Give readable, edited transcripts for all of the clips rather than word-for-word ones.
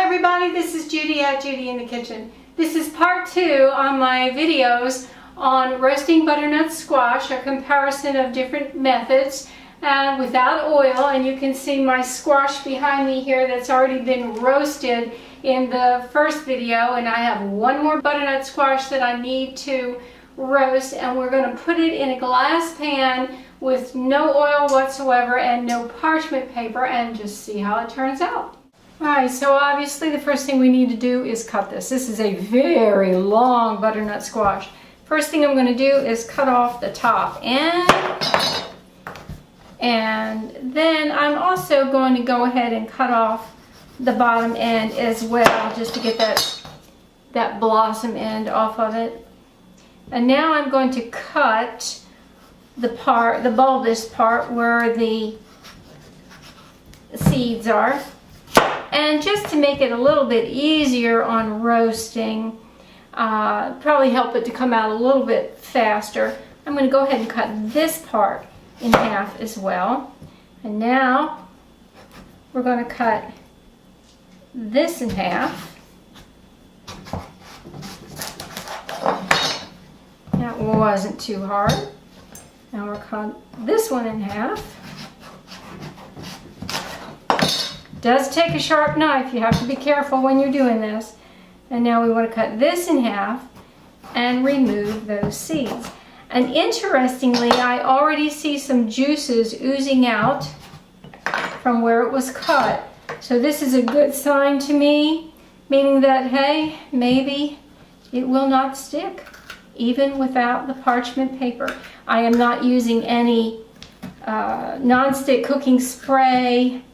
everybody, this is Judy at Judy in the Kitchen. This is part 2 on my videos on roasting butternut squash, a comparison of different methods and without oil. And you can see my squash behind me here that's already been roasted in the first video, and I have one more butternut squash that I need to roast, and we're going to put it in a glass pan with no oil whatsoever and no parchment paper and just see how it turns out. Alright, so obviously the first thing we need to do is cut this. This is a very long butternut squash. First thing I'm going to do is cut off the top and then I'm also going to go ahead and cut off the bottom end as well, just to get that blossom end off of it. And now I'm going to cut the bulbous part where the seeds are. And just to make it a little bit easier on roasting, probably help it to come out a little bit faster, I'm going to go ahead and cut this part in half as well. And now we're going to cut this in half. That wasn't too hard. Now we're cutting this one in half. Does take a sharp knife. You have to be careful when you're doing this. And now we want to cut this in half and remove those seeds. And interestingly, I already see some juices oozing out from where it was cut. So this is a good sign to me, meaning that, hey, maybe it will not stick, even without the parchment paper. I am not using any non-stick cooking spray,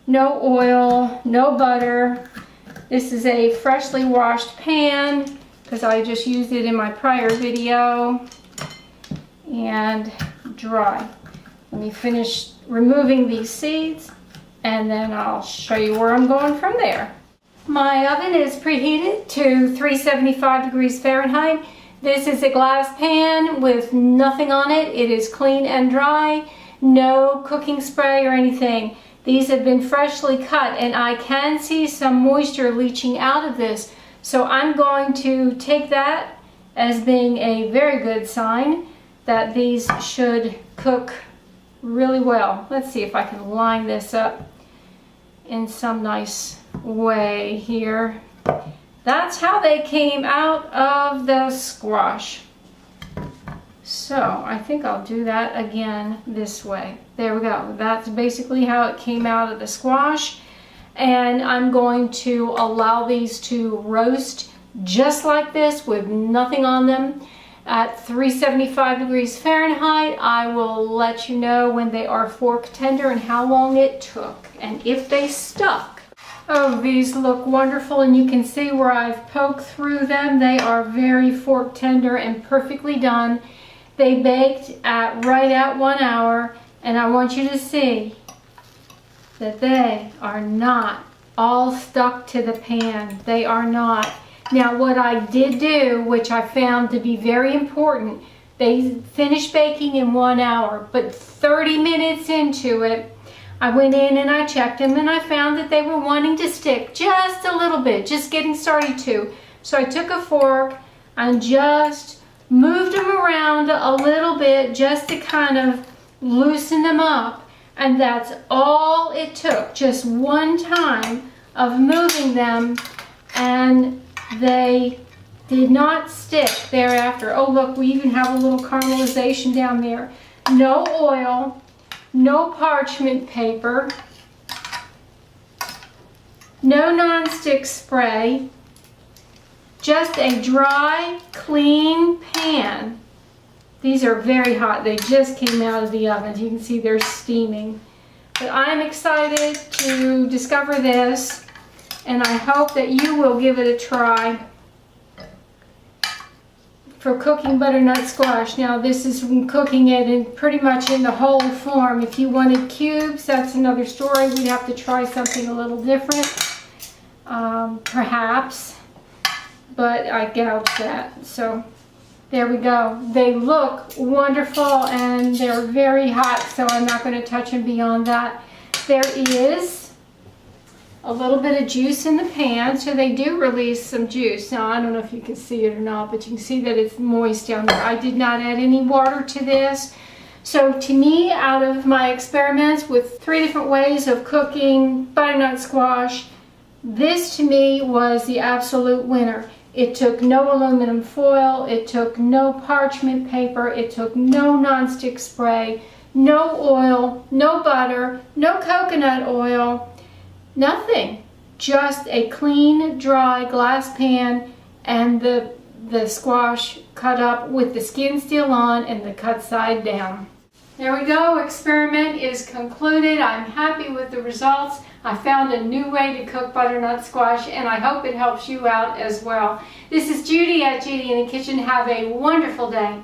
no oil, no butter. This is a freshly washed pan because I just used it in my prior video, and dry. Let me finish removing these seeds and then I'll show you where I'm going from there. My oven is preheated to 375 degrees Fahrenheit. This is a glass pan with nothing on it. It is clean and dry, no cooking spray or anything. These have been freshly cut, and I can see some moisture leaching out of this. So I'm going to take that as being a very good sign that these should cook really well. Let's see if I can line this up in some nice way here. That's how they came out of the squash. So I think I'll do that again this way. There we go. That's basically how it came out of the squash. And I'm going to allow these to roast just like this with nothing on them at 375 degrees Fahrenheit. I will let you know when they are fork tender and how long it took and if they stuck. Oh, these look wonderful, and you can see where I've poked through them. They are very fork tender and perfectly done. They baked at right at 1 hour, and I want you to see that they are not all stuck to the pan. They are not. Now what I did do, which I found to be very important, they finished baking in 1 hour, but 30 minutes into it, I went in and I checked them, and I found that they were wanting to stick just a little bit, just getting started to. So I took a fork and just moved them around a little bit just to kind of loosen them up, and that's all it took, just one time of moving them, and they did not stick thereafter. Oh look, we even have a little caramelization down there. No oil, no parchment paper, no non-stick spray, just a dry, clean pan. These are very hot. They just came out of the oven. You can see they're steaming. But I'm excited to discover this, and I hope that you will give it a try for cooking butternut squash. Now this is cooking it in pretty much in the whole form. If you wanted cubes, that's another story. We'd have to try something a little different, perhaps. But I gouged that. So there we go. They look wonderful, and they're very hot, so I'm not going to touch them beyond that. There is a little bit of juice in the pan, so they do release some juice. Now, I don't know if you can see it or not, but you can see that it's moist down there. I did not add any water to this. So to me, out of my experiments with 3 different ways of cooking butternut squash, this to me was the absolute winner. It took no aluminum foil, it took no parchment paper, it took no nonstick spray, no oil, no butter, no coconut oil, nothing. Just a clean, dry glass pan and the squash cut up with the skin still on and the cut side down. There we go, experiment is concluded. I'm happy with the results. I found a new way to cook butternut squash and I hope it helps you out as well. This is Judy at Judy in the Kitchen. Have a wonderful day.